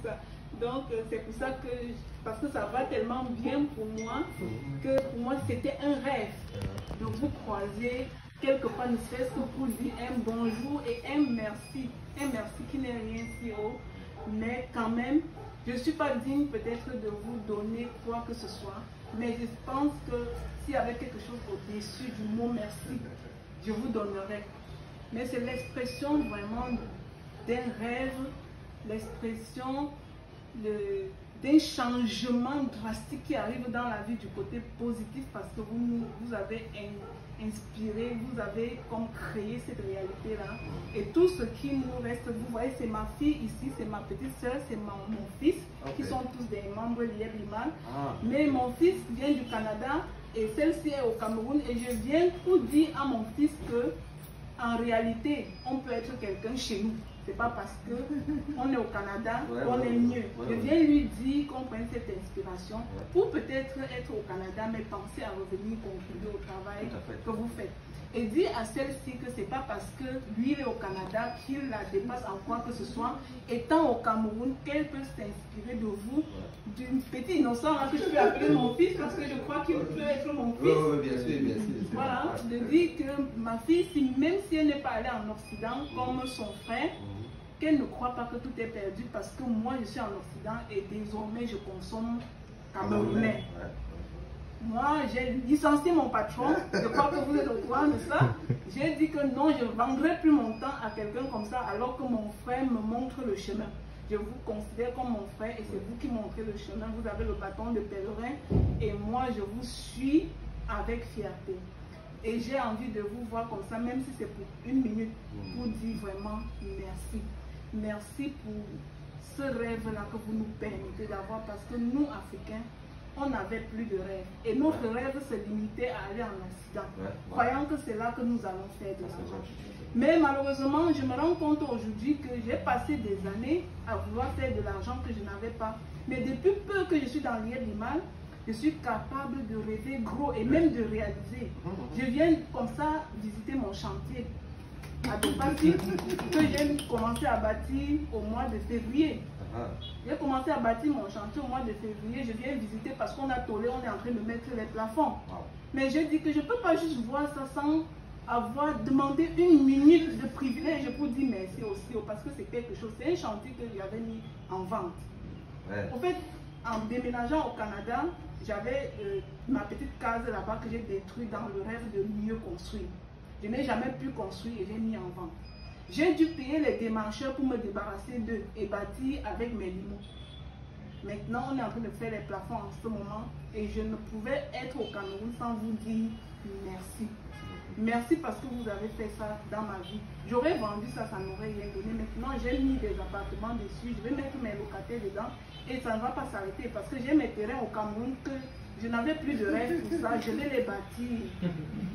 ça. Donc c'est pour ça que, parce que ça va tellement bien pour moi, que pour moi c'était un rêve de vous croiser quelque part, ne serait-ce que pour dire un bonjour et un merci qui n'est rien si haut, mais quand même, je ne suis pas digne peut-être de vous donner quoi que ce soit, mais je pense que s'il y avait quelque chose au-dessus du mot merci, je vous donnerais. Mais c'est l'expression vraiment d'un rêve, l'expression d'un changement drastique qui arrive dans la vie du côté positif, parce que vous avez inspiré, vous avez comme créé cette réalité-là. Et tout ce qui nous reste, vous voyez, c'est ma fille ici, c'est ma petite soeur, c'est mon fils, qui sont tous des membres de l'IEB Liman. Mais mon fils vient du Canada et celle-ci est au Cameroun. Et je viens pour dire à mon fils que, en réalité, on peut être quelqu'un chez nous. C'est pas parce qu'on est au Canada qu'on est mieux. Je viens lui dire qu'on prenne cette inspiration pour peut-être être au Canada, mais penser à revenir contribuer au travail que vous faites. Et dire à celle-ci que c'est pas parce que lui est au Canada qu'il la dépasse en quoi que ce soit. Étant au Cameroun, qu'elle peut s'inspirer de vous, d'une petite innocent que je peux appeler mon fils, parce que je crois qu'il peut être mon fils. Bien sûr, bien sûr. Voilà, de dire que ma fille, même si elle n'est pas allée en Occident comme son frère, qu'elle ne croit pas que tout est perdu, parce que moi je suis en Occident et désormais je consomme camerounais. Moi j'ai licencié mon patron, je crois que vous êtes au courant de ça. J'ai dit que non, je ne vendrai plus mon temps à quelqu'un comme ça alors que mon frère me montre le chemin. Je vous considère comme mon frère et c'est vous qui montrez le chemin. Vous avez le bâton de pèlerin et moi je vous suis avec fierté. Et j'ai envie de vous voir comme ça, même si c'est pour une minute, pour dire vraiment merci. Merci pour ce rêve-là que vous nous permettez d'avoir, parce que nous, Africains, on n'avait plus de rêve. Et notre rêve se limitait à aller en Occident, croyant que c'est là que nous allons faire de l'argent. Mais malheureusement, je me rends compte aujourd'hui que j'ai passé des années à vouloir faire de l'argent que je n'avais pas. Mais depuis peu que je suis dans l'IEB Liman, je suis capable de rêver gros et même de réaliser. Je viens comme ça visiter mon chantier à Dopati, que j'ai commencé à bâtir au mois de février. J'ai commencé à bâtir mon chantier au mois de février. Je viens visiter parce qu'on a tollé, on est en train de mettre les plafonds. Mais je dis que je ne peux pas juste voir ça sans avoir demandé une minute de privilège pour dire merci aussi, parce que c'est quelque chose. C'est un chantier que j'avais mis en vente. En fait, en déménageant au Canada, j'avais ma petite case là-bas que j'ai détruite dans le rêve de mieux construire. Je n'ai jamais pu construire et j'ai mis en vente. J'ai dû payer les démarcheurs pour me débarrasser d'eux et bâtir avec mes limos. Maintenant, on est en train de faire les plafonds en ce moment et je ne pouvais être au Cameroun sans vous dire merci. Merci parce que vous avez fait ça dans ma vie. J'aurais vendu ça, ça n'aurait rien donné. Maintenant, j'ai mis des appartements dessus, je vais mettre mes locataires dedans et ça ne va pas s'arrêter parce que j'ai mes terrains au Cameroun que je n'avais plus de rêve pour ça, je vais les bâtir.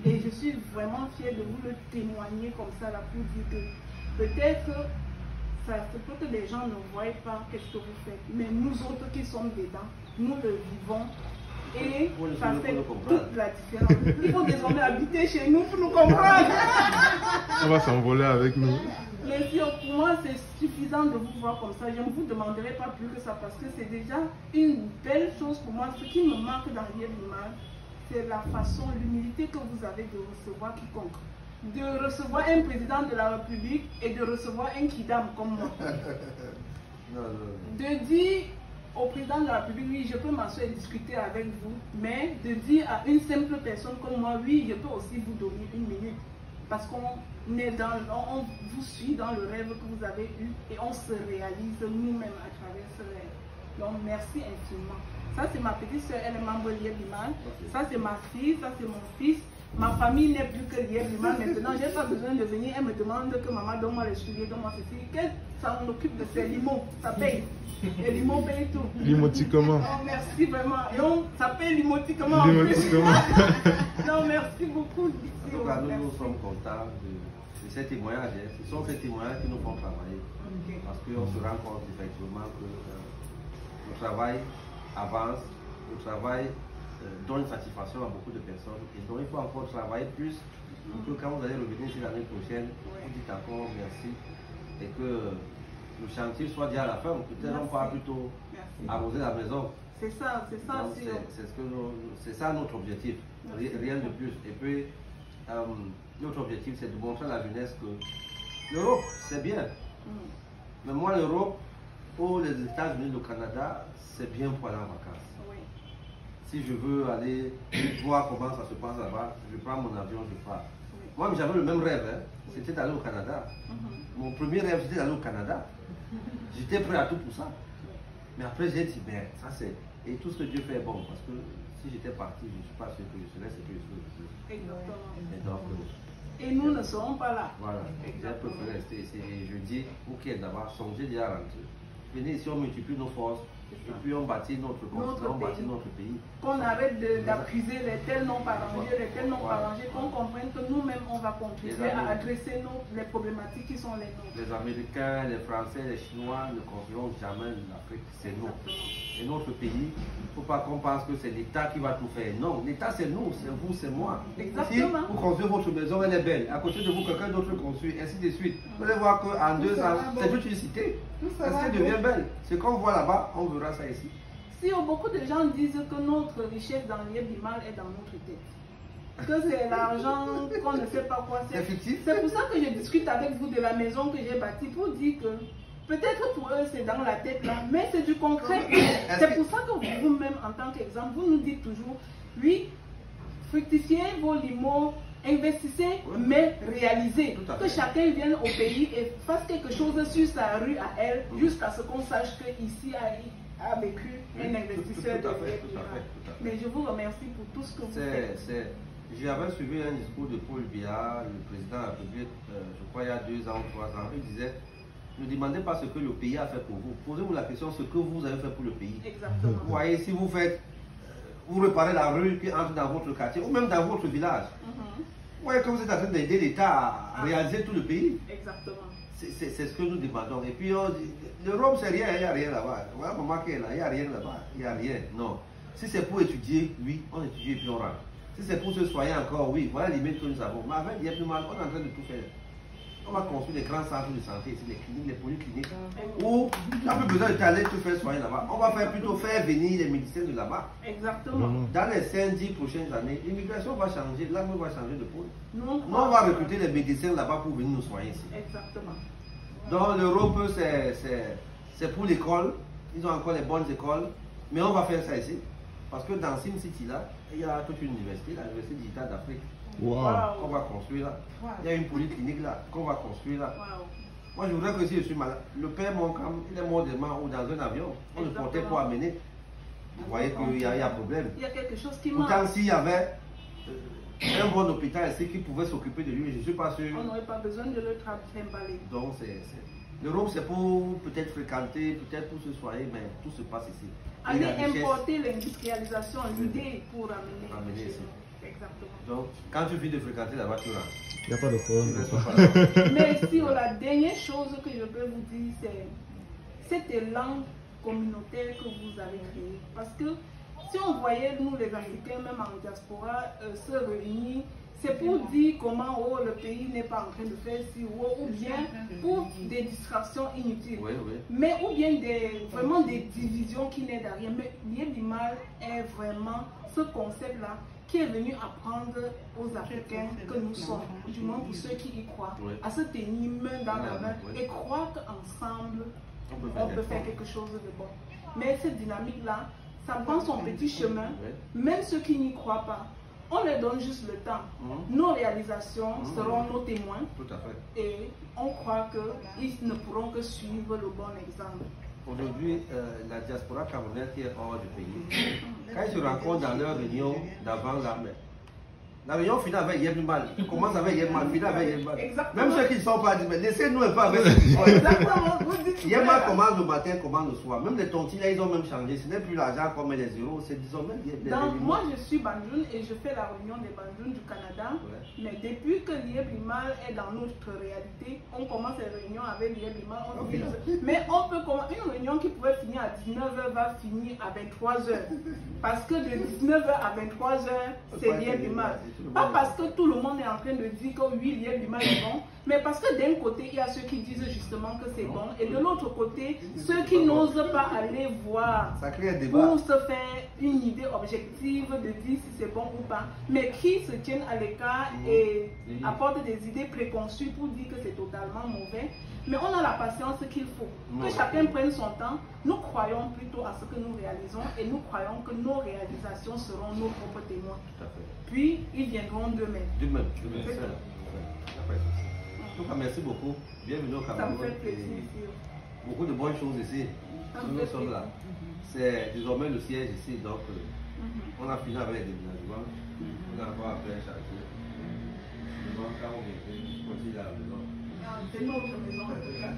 Et je suis vraiment fière de vous le témoigner comme ça, là, pour dire que peut-être ça se peut que les gens ne voient pas qu'est-ce que vous faites. Mais nous autres qui sommes dedans, nous le vivons. Et ça fait toute la différence. Il faut désormais habiter chez nous pour nous comprendre. On va s'envoler avec nous. Mais si pour moi c'est suffisant de vous voir comme ça, je ne vous demanderai pas plus que ça parce que c'est déjà une belle chose pour moi. Ce qui me manque dans l'IEB Liman, c'est la façon, l'humilité que vous avez de recevoir quiconque. De recevoir un président de la République et de recevoir un kidam comme moi. De dire au président de la République, oui, je peux m'asseoir et discuter avec vous, mais de dire à une simple personne comme moi, oui, je peux aussi vous donner une minute. Parce qu'on vous suit dans le rêve que vous avez eu et on se réalise nous-mêmes à travers ce rêve. Donc, merci infiniment. Ça, c'est ma petite soeur, elle est membre de l'IEB Liman. Ça, c'est ma fille, ça, c'est mon fils. Ma famille n'est plus que l'IEB Liman maintenant. Je n'ai pas besoin de venir. Elle me demande que maman, donne-moi les souliers, donne-moi ceci. Qu'elle s'en occupe de ses limons. Ça paye. Les limons payent tout. Limotiquement. Oh, merci vraiment. Et ça paye limotiquement. Non, merci beaucoup. En tout cas, nous sommes contents de ces témoignages. Ce sont ces témoignages qui nous font travailler. Parce qu'on se rend compte effectivement que le travail avance, le travail donne satisfaction à beaucoup de personnes. Et donc il faut encore travailler plus pour que quand vous allez revenir sur l'année prochaine, vous dites encore merci et que le chantier soit déjà à la fin, peut-être on va plutôt arroser la maison. C'est ça, c'est ça. C'est ça notre objectif, rien de plus. Et puis, notre objectif, c'est de montrer à la jeunesse que l'Europe, c'est bien. Mais moi, l'Europe, ou les États-Unis, le Canada, c'est bien pour aller en vacances. Oui. Si je veux aller voir comment ça se passe là-bas, je prends mon avion, je pars. Oui. Moi, j'avais le même rêve, hein. C'était d'aller au Canada. Mon premier rêve, c'était d'aller au Canada. J'étais prêt à tout pour ça. Mais après, j'ai dit, mais ça c'est... Et tout ce que Dieu fait est bon, parce que si j'étais parti, je ne suis pas sûr que je serais ce que je suis. Exactement. Et nous ne serons pas là. Voilà, j'ai préféré rester ici. Et je dis, ok, d'abord, songez déjà à rentrer. Venez ici, on multiplie nos forces. Et puis on bâtit notre continent, on bâtit notre pays. Qu'on arrête d'accuser les tels non pas rangés, les tels non pas rangés, qu'on comprenne que nous-mêmes on va contribuer à adresser les problématiques qui sont les nôtres. Les Américains, les Français, les Chinois ne construiront jamais l'Afrique, c'est nous. Et notre pays, il ne faut pas qu'on pense que c'est l'État qui va tout faire. Non, l'État c'est nous, c'est vous, c'est moi. Exactement. Si vous construisez votre maison, elle est belle. À côté de vous, quelqu'un d'autre construit, ainsi de suite. Vous allez voir qu'en 2 ans, c'est toute une cité. Est-ce qu'elle devient belle? Ce qu'on voit là-bas, on verra ça ici. Si beaucoup de gens disent que notre richesse dans l'Iébimal est dans notre tête, que c'est l'argent qu'on ne sait pas quoi c'est. C'est pour ça que je discute avec vous de la maison que j'ai bâtie pour dire que peut-être pour eux c'est dans la tête là, mais c'est du concret. C'est pour ça que vous-même en tant qu'exemple, vous nous dites toujours, oui, fructifiez vos limons, investissez, mais réalisez. Que chacun vienne au pays et fasse quelque chose sur sa rue à elle, jusqu'à ce qu'on sache qu'ici a vécu un investisseur. Tout à fait. Mais je vous remercie pour tout ce que vous faites. J'avais suivi un discours de Paul Biya, le président de la République, je crois il y a 2 ans ou 3 ans. Il disait, ne demandez pas ce que le pays a fait pour vous. Posez-vous la question, ce que vous avez fait pour le pays. Exactement. Vous voyez, si vous faites, vous réparez la rue qui entre dans votre quartier, ou même dans votre village. Vous voyez que vous êtes en train d'aider l'État à réaliser tout le pays. Exactement. C'est ce que nous demandons. Et puis, l'Europe, c'est rien, il n'y a rien là-bas. Voilà, maman qui est là, il n'y a rien là-bas. Il n'y a rien. Non. Si c'est pour étudier, oui, on étudie et puis on rentre. Si c'est pour se soigner encore, oui, voilà les limites que nous avons. Mais avec l'Iébimal, on est en train de tout faire. On va construire des grands centres de santé ici, les cliniques, les polycliniques, où tu n'as plus besoin de t'aller te faire soigner là-bas. On va plutôt faire venir les médecins de là-bas. Exactement. Dans les 5-10 prochaines années, l'immigration va changer, l'armée va changer de pôle. Nous, on va recruter les médecins là-bas pour venir nous soigner ici. Exactement. Donc l'Europe, c'est pour l'école. Ils ont encore les bonnes écoles. Mais on va faire ça ici. Parce que dans SimCity, là, il y a toute une université, l'Université digitale d'Afrique. Qu'on va construire là. Il y a une polyclinique là qu'on va construire là. Moi je voudrais que si je suis malade, le père Moncam, il est mort de mort ou dans un avion, on le portait pour amener. Vous voyez qu'il y a un problème. Il y a quelque chose qui manque. Pourtant s'il y avait un bon hôpital ici qui pouvait s'occuper de lui, je ne suis pas sûr. On n'aurait pas besoin de le trimballer. Donc l'Europe c'est pour peut-être fréquenter, peut-être pour se soigner, mais tout se passe ici. Aller importer l'industrialisation, l'idée pour amener ici. Exactement. Donc, quand tu finis de fréquenter la voiture, il n'y a pas de problème. Mais si la dernière chose que je peux vous dire, c'est cet élan communautaire que vous avez créé. Parce que si on voyait, nous les Africains, même en diaspora, se réunir, c'est pour dire comment le pays n'est pas en train de faire ci ou bien pour des distractions inutiles. Mais ou bien vraiment des divisions qui n'aident à rien. Mais l'Iébimal est vraiment ce concept-là qui est venu apprendre aux Africains que nous sommes, du moins pour ceux qui y croient, à se tenir main dans la main et croire qu'ensemble, on peut faire quelque chose de bon. Mais cette dynamique-là, ça prend son petit chemin, même ceux qui n'y croient pas. On leur donne juste le temps. Nos réalisations seront nos témoins. Tout à fait. Et on croit qu'ils ne pourront que suivre le bon exemple. Aujourd'hui, la diaspora camerounaise qui est hors du pays, quand ils se rencontrent dans leur réunion d'avant l'armée, la réunion finale avec Yébimal, commence avec Yébimal, finale avec Yébimal. Même ceux qui ne sont pas dit, mais laissez-nous un peu avec Yébimal commence le matin, commence le soir. Même les tontines, là, ils ont même changé. Ce n'est plus l'argent comme les euros, c'est désormais moi, je suis Banjoun et je fais la réunion des Banjoun du Canada. Mais depuis que l'Iébimal est dans notre réalité, on commence les réunions avec l'Iébimal. Mais on peut commencer une réunion qui pouvait finir à 19h va finir à 23h. Parce que de 19h à 23h, c'est Lièvre Limace. Pas parce que tout le monde est en train de dire que oui, Lièvre Limace est bon, mais parce que d'un côté, il y a ceux qui disent justement que c'est bon, et de l'autre côté, ceux qui n'osent pas aller voir pour se faire une idée objective de dire si c'est bon ou pas, mais qui se tiennent à l'écart et apportent des idées préconçues pour dire que c'est totalement mauvais. Mais on a la patience qu'il faut. Que chacun prenne son temps. Nous croyons plutôt à ce que nous réalisons et nous croyons que nos réalisations seront nos propres témoins. Tout à fait. Puis, ils viendront d'eux-mêmes. D'eux-mêmes. En tout cas, merci beaucoup. Bienvenue au Cameroun. Ça me fait plaisir. Beaucoup de bonnes choses ici. Nous sommes là. C'est désormais le siège ici. Donc, on a fini avec les déménagements. On a encore après un chantier. Donc, quand on vient, on continue à la maison. C'est notre maison, en tout cas.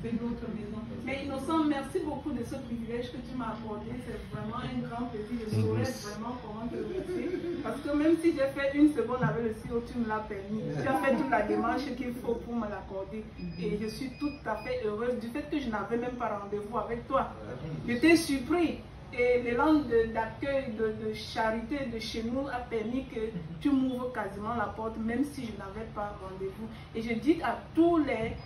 C'est notre maison. Mais Innocent, merci beaucoup de ce privilège que tu m'as accordé. C'est vraiment un grand plaisir. Je saurais vraiment comment te remercier. Parce que même si j'ai fait une seconde avec le CEO, tu me l'as permis. Tu as fait toute la démarche qu'il faut pour me l'accorder. Et je suis tout à fait heureuse du fait que je n'avais même pas rendez-vous avec toi. J'étais surpris. Et l'élan d'accueil, de charité de chez nous a permis que tu m'ouvres quasiment la porte, même si je n'avais pas rendez-vous. Et je dis à tous les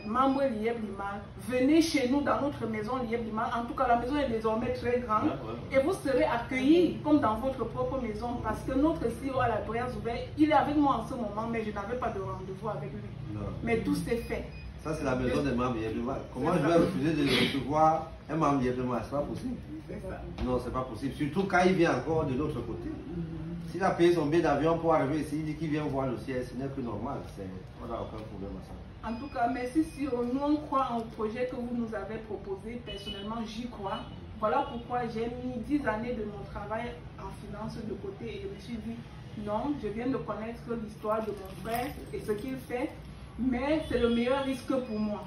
membres Lièvre Limace, venez chez nous dans notre maison Lièvre Limace. En tout cas, la maison est désormais très grande et vous serez accueillis comme dans votre propre maison parce que notre CEO à la Brière ouverte, il est avec moi en ce moment, mais je n'avais pas de rendez-vous avec lui. Mais tout s'est fait. Ça, c'est la maison des membres Lièvre Limace. Comment je vais refuser de recevoir un membre Lièvre Limace? C'est pas possible. Non, c'est pas possible. Surtout quand il vient encore de l'autre côté. S'il a payé son billet d'avion pour arriver ici, il dit qu'il vient voir le ciel, ce n'est que normal. On n'a aucun problème à ça. En tout cas, merci si nous on croit en projet que vous nous avez proposé. Personnellement, j'y crois. Voilà pourquoi j'ai mis 10 années de mon travail en finance de côté et je me suis dit, non, je viens de connaître l'histoire de mon frère et ce qu'il fait, mais c'est le meilleur risque pour moi.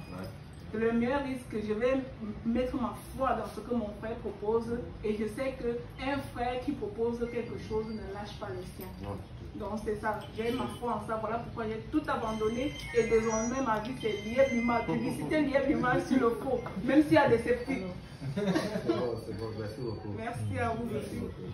C'est le meilleur risque. Je vais mettre ma foi dans ce que mon frère propose et je sais qu'un frère qui propose quelque chose ne lâche pas le sien. Donc c'est ça, j'ai ma foi en ça, voilà pourquoi j'ai tout abandonné et désormais ma vie c'est Lièvre Limace, publicité Lièvre Limace sur le faux, même s'il y a des sceptiques. C'est bon, merci beaucoup. Merci à vous. Merci beaucoup.